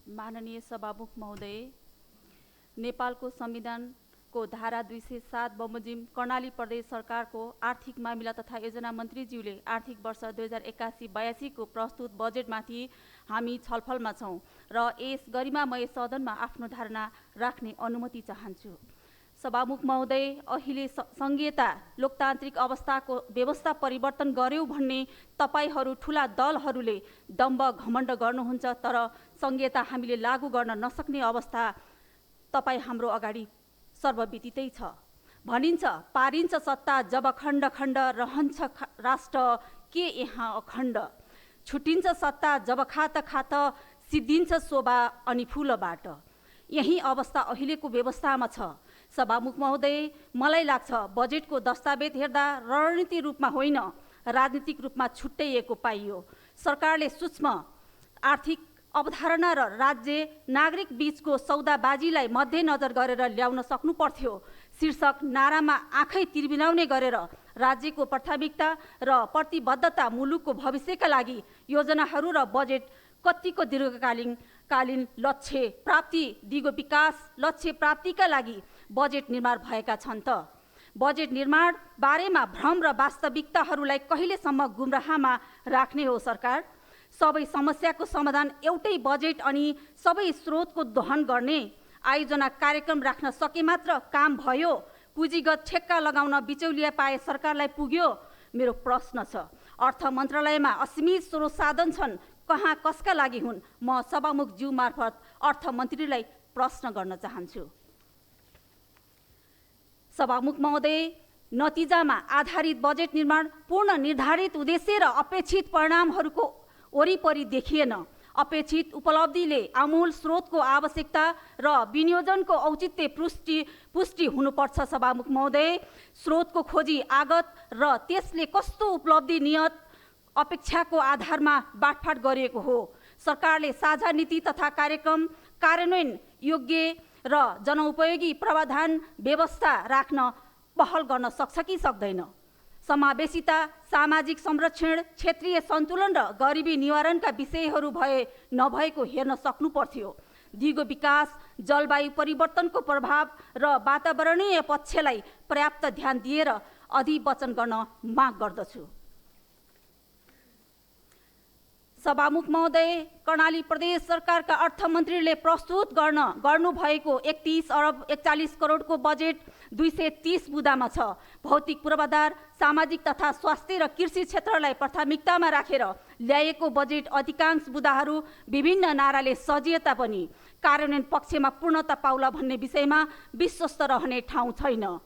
माननीय सभामुख महोदय, नेपालको संविधानको धारा 207 बमोजिम कर्णाली प्रदेश सरकारको आर्थिक मामिला तथा योजना मन्त्रीज्यूले आर्थिक वर्ष 2081-82 को प्रस्तुत बजेटमाथि हामी छलफलमा छौँ र यस गरिमामय सदनमा आफ्नो धारणा राख्ने अनुमति चाहन्छु। सभामुख महोदय, अहिले संघीयता लोकतान्त्रिक अवस्थाको व्यवस्था परिवर्तन गर्यो भन्ने तपाईहरू ठूला दलहरूले दम्ब घमण्ड गर्नुहुन्छ, तर संघीयता हामीले लागू गर्न नसक्ने अवस्था तपाई हाम्रो अगाडि सर्वविदितै छ। भनिन्छ पारिन्छ सत्ता जब खण्ड खण्ड रहन्छ राष्ट्र के यहाँ अखण्ड, छुटिन्छ सत्ता जब खात खात सिद्धिन्छ शोभा अनि फूलबाट। यही अवस्था अहिलेको व्यवस्थामा छ। सभामुख महोदय, मलाई लाग्छ बजेटको दस्तावेज हेर्दा रणनीतिक रूपमा होइन राजनीतिक रूपमा छुट्याइएको पाइयो। सरकारले सूक्ष्म आर्थिक अवधारणा र राज्य नागरिक बीचको सौदाबाजीलाई मध्यनजर गरेर ल्याउन सक्नु पर्थ्यो। शीर्षक नारामा आँखै तिर्बिनाउने गरेर राज्यको प्राथमिकता र प्रतिबद्धता मुलुकको भविष्यका लागि योजनाहरू र बजेट कतिको दीर्घकालीन लक्ष्य प्राप्ति दिगो विकास लक्ष्य प्राप्तिका लागि बजेट निर्माण भएका छन् त? बजेट निर्माण बारेमा भ्रम र वास्तविकताहरूलाई कहिलेसम्म गुमराहमा राख्ने हो सरकार? सबै समस्याको समाधान एउटै बजेट अनि सबै स्रोतको दोहन गर्ने आयोजना कार्यक्रम राख्न सके मात्र काम भयो? पुँजीगत ठेक्का लगाउन बिचौलिया पाए सरकारलाई पुग्यो? मेरो प्रश्न छ। अर्थ मन्त्रालयमा असीमित स्रोत साधन छन्, कहाँ कसका लागि हुन्? म सभामुख ज्यू मार्फत अर्थमन्त्रीलाई प्रश्न गर्न चाहन्छु। सभामुख महोदय, नतिजामा आधारित बजेट निर्माण पूर्ण निर्धारित उद्देश्य र अपेक्षित परिणामहरूको वरिपरि देखिएन। अपेक्षित उपलब्धिले आमूल स्रोतको आवश्यकता र विनियोजनको औचित्य पुष्टि हुनुपर्छ। सभामुख महोदय, स्रोतको खोजी आगत र त्यसले कस्तो उपलब्धि नियत अपेक्षाको आधारमा बाँडफाँड गरिएको हो? सरकारले साझा नीति तथा कार्यक्रम कार्यान्वयन योग्य र जनउपयोगी प्रावधान व्यवस्था राख्न पहल गर्न सक्छ कि सक्दैन? समावेशिता, सामाजिक संरक्षण, क्षेत्रीय सन्तुलन र गरिबी निवारणका विषयहरू नभएको हेर्न सक्नु पर्थ्यो। दिगो विकास, जलवायु परिवर्तनको प्रभाव र वातावरणीय पक्षलाई पर्याप्त ध्यान दिएर अधिवचन गर्न माग गर्दछु। सभामुख महोदय, कर्णाली प्रदेश सरकारका अर्थमन्त्रीले प्रस्तुत गर्नुभएको 31 अरब 41 करोडको बजेट 230 बुँदामा छ। भौतिक पूर्वाधार, सामाजिक तथा स्वास्थ्य र कृषि क्षेत्रलाई प्राथमिकतामा राखेर ल्याएको बजेट अधिकांश बुँदाहरू विभिन्न नाराले सजिए तापनि कार्यान्वयन पक्षमा पूर्णता पाउला भन्ने विषयमा विश्वस्त रहने ठाउँ छैन।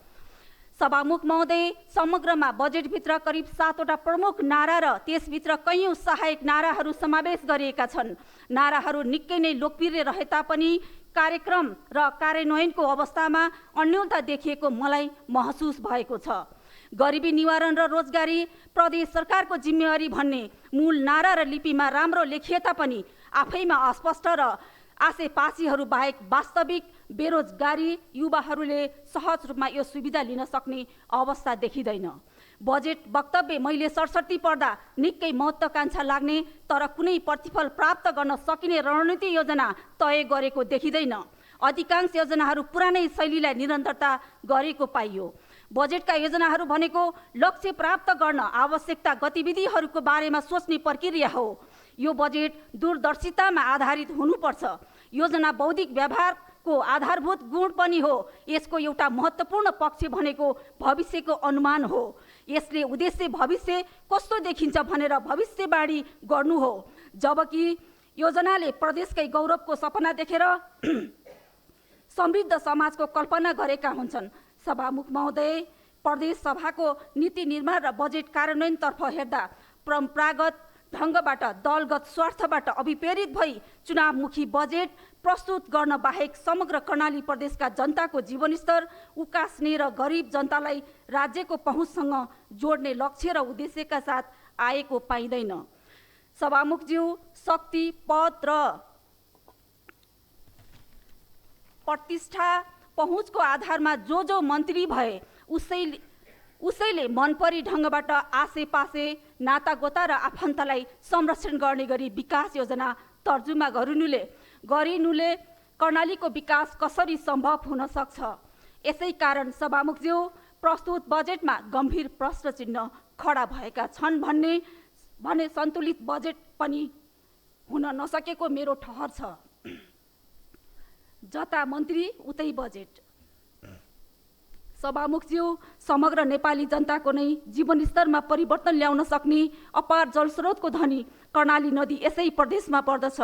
सभामुख महोदय, समग्रमा बजेटभित्र करिब 7वटा प्रमुख नारा र त्यसभित्र कैयौं सहायक नाराहरू समावेश गरिएका छन्। नाराहरू निकै नै लोकप्रिय रहे तापनि कार्यक्रम र कार्यान्वयनको अवस्थामा अन्योलता देखिएको मलाई महसुस भएको छ। गरिबी निवारण र रोजगारी प्रदेश सरकारको जिम्मेवारी भन्ने मूल नारा र लिपिमा राम्रो लेखिए तापनि आफैमा अस्पष्ट र आसेपासीहरू बाहेक वास्तविक बेरोजगारी युवाहरूले सहज रूपमा यो सुविधा लिन सक्ने अवस्था देखिँदैन। बजेट वक्तव्य मैले सरसर्ती पढ्दा निकै महत्त्वाकांक्षा लाग्ने तर कुनै प्रतिफल प्राप्त गर्न सकिने रणनीति योजना तय गरेको देखिँदैन। अधिकांश योजनाहरू पुरानै शैलीलाई निरन्तरता गरेको पाइयो। बजेटका योजनाहरू भनेको लक्ष्य प्राप्त गर्न आवश्यकता गतिविधिहरूको बारेमा सोच्ने प्रक्रिया हो। यो बजेट दूरदर्शितामा आधारित हुनुपर्छ। योजना बौद्धिक व्यवहारको आधारभूत गुण पनि हो। यसको एउटा महत्त्वपूर्ण पक्ष भनेको भविष्यको अनुमान हो। यसले उद्देश्य भविष्य कस्तो देखिन्छ भनेर भविष्यवाणी गर्नु हो, जबकि योजनाले प्रदेशकै गौरवको सपना देखेर समृद्ध समाजको कल्पना गरेका हुन्छन्। सभामुख महोदय, प्रदेश सभाको नीति निर्माण र बजेट कार्यान्वयनतर्फ हेर्दा परम्परागत ढङ्गबाट दलगत स्वार्थबाट अभिप्रेरित भई चुनावमुखी बजेट प्रस्तुत गर्न बाहेक समग्र कर्णाली प्रदेशका जनताको जीवनस्तर उकास्ने र गरिब जनतालाई राज्यको पहुँचसँग जोड्ने लक्ष्य र उद्देश्यका साथ आएको पाइँदैन। सभामुखज्यू, शक्ति, पद र प्रतिष्ठा पहुँचको आधारमा जो मन्त्री भए उसैले मनपरी ढङ्गबाट आसेपासे नातागोता र आफन्तलाई संरक्षण गर्ने गरी विकास योजना तर्जुमा गरिनुले गरिनुले कर्णालीको विकास कसरी सम्भव हुन सक्छ? यसै कारण सभामुखज्यू प्रस्तुत बजेटमा गम्भीर प्रश्न चिन्ह खडा भएका छन् भने सन्तुलित बजेट पनि हुन नसकेको मेरो ठहर छ। जता मन्त्री उतै बजेट। सभामुखज्यू समग्र नेपाली जनताको नै जीवनस्तरमा परिवर्तन ल्याउन सक्ने अपार जलस्रोतको धनी कर्णाली नदी यसै प्रदेशमा पर्दछ।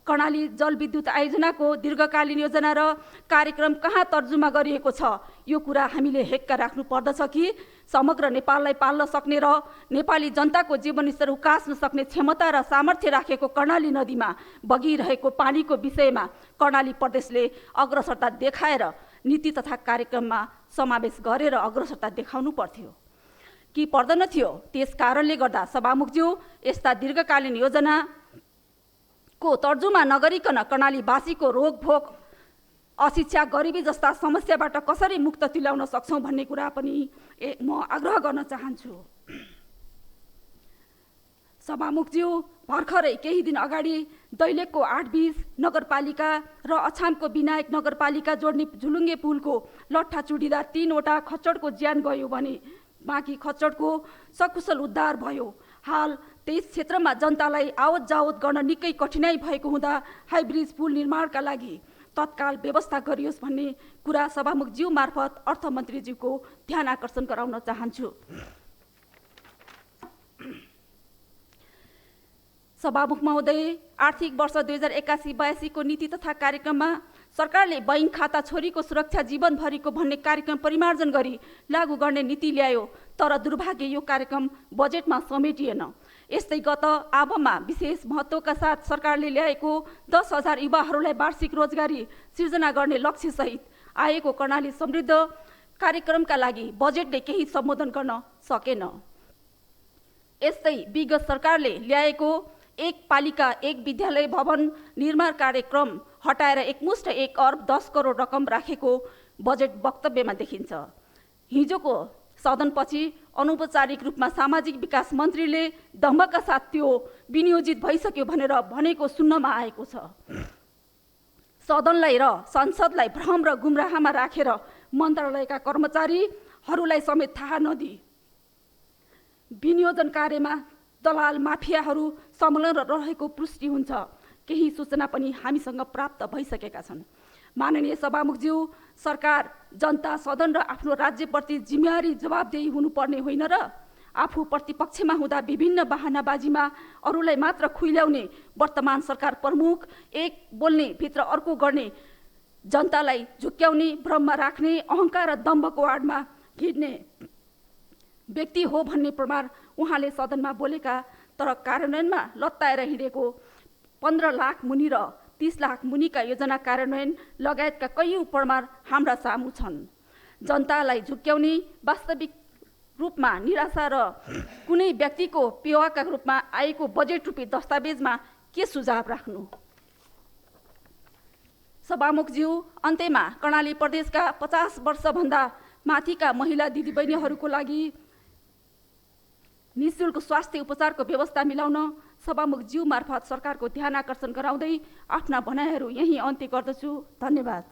कर्णाली जलविद्युत आयोजनाको दीर्घकालीन योजना र कार्यक्रम कहाँ तर्जुमा गरिएको छ? यो कुरा हामीले हेक्का राख्नु पर्दछ कि समग्र नेपाललाई पाल्न सक्ने र नेपाली जनताको जीवनस्तर उकास्न सक्ने क्षमता र सामर्थ्य राखेको कर्णाली नदीमा बगिरहेको पानीको विषयमा कर्णाली प्रदेशले अग्रसरता देखाएर नीति तथा कार्यक्रममा समावेश गरेर अग्रसरता देखाउनु पर्थ्यो कि पर्दैन थियो? त्यस कारणले गर्दा सभामुखज्यू यस्ता दीर्घकालीन योजनाको तर्जुमा नगरिकन कर्णालीवासीको रोगभोग, अशिक्षा, गरिबी जस्ता समस्याबाट कसरी मुक्त तुल्याउन सक्छौँ भन्ने कुरा पनि म आग्रह गर्न चाहन्छु। सभामुखज्यू भर्खरै केही दिन अगाडि दैलेखको 8-20 नगरपालिका र अछामको विनायक नगरपालिका जोड्ने झुलुङ्गे पुलको लट्ठा चुडिँदा 3वटा खच्चडको ज्यान गयो भने बाँकी खच्चडको सकुशल उद्धार भयो। हाल त्यस क्षेत्रमा जनतालाई आवत जावत गर्न निकै कठिनाई भएको हुँदा हाइब्रिज पुल निर्माणका लागि तत्काल व्यवस्था गरियोस् भन्ने कुरा सभामुखज्यू मार्फत अर्थमन्त्रीज्यूको ध्यान आकर्षण गराउन चाहन्छु। सभामुख महोदय, आर्थिक वर्ष 2081-82 को नीति तथा कार्यक्रममा सरकारले बैंक खाता छोरीको सुरक्षा जीवनभरिको भन्ने कार्यक्रम परिमार्जन गरी लागू गर्ने नीति ल्यायो, तर दुर्भाग्य यो कार्यक्रम बजेटमा समेटिएन। यस्तै गत आबममा विशेष महत्त्वका साथ सरकारले ल्याएको 10,000 युवाहरूलाई वार्षिक रोजगारी सिर्जना गर्ने लक्ष्यसहित आएको कर्णाली समृद्ध कार्यक्रमका लागि बजेटले केही सम्बोधन गर्न सकेन। यस्तै विगत सरकारले ल्याएको एक पालिका एक विद्यालय भवन निर्माण कार्यक्रम हटाएर एकमुष्ट 1 अर्ब 10 करोड रकम राखेको बजेट वक्तव्यमा देखिन्छ। हिजोको सदनपछि अनौपचारिक रूपमा सामाजिक विकास मन्त्रीले दम्भका साथ त्यो विनियोजित भइसक्यो भनेर भनेको सुन्नमा आएको छ। सदनलाई र संसदलाई भ्रम र गुमराहमा राखेर मन्त्रालयका कर्मचारीहरूलाई समेत थाहा नदिई विनियोजन कार्यमा दलाल माफियाहरू संलग्न रहेको पुष्टि हुन्छ। केही सूचना पनि हामीसँग प्राप्त भइसकेका छन्। माननीय सभामुखज्यू, सरकार जनता, सदन र आफ्नो राज्यप्रति जिम्मेवारी जवाबदेही हुनुपर्ने होइन र आफू प्रतिपक्षमा हुँदा विभिन्न बहानाबाजीमा अरूलाई मात्र खुइल्याउने वर्तमान सरकार प्रमुख, एक बोल्ने भित्र अर्को गर्ने, जनतालाई झुक्क्याउने, भ्रममा राख्ने, अहङ्कार र दम्भको आडमा हिँड्ने व्यक्ति हो भन्ने प्रमाण उहाँले सदनमा बोलेका तर कार्यान्वयनमा लत्ताएर हिँडेको 15 लाख मुनि र 30 लाख मुनिका योजना कार्यान्वयन लगायतका कैयौं प्रमाण हाम्रा सामु छन्। जनतालाई झुक्क्याउने, वास्तविक रूपमा निराशा र कुनै व्यक्तिको पेवाका रूपमा आएको बजेट रूपी दस्तावेजमा के सुझाव राख्नु? सभामुखज्यू, अन्त्यमा कर्णाली प्रदेशका 50 वर्षभन्दा माथिका महिला दिदीबहिनीहरूको लागि निःशुल्क स्वास्थ्य उपचारको व्यवस्था मिलाउन सभामुखज्यू मार्फत सरकारको ध्यान आकर्षण गराउँदै आफ्ना भनाइहरू यही अन्त्य गर्दछु। धन्यवाद।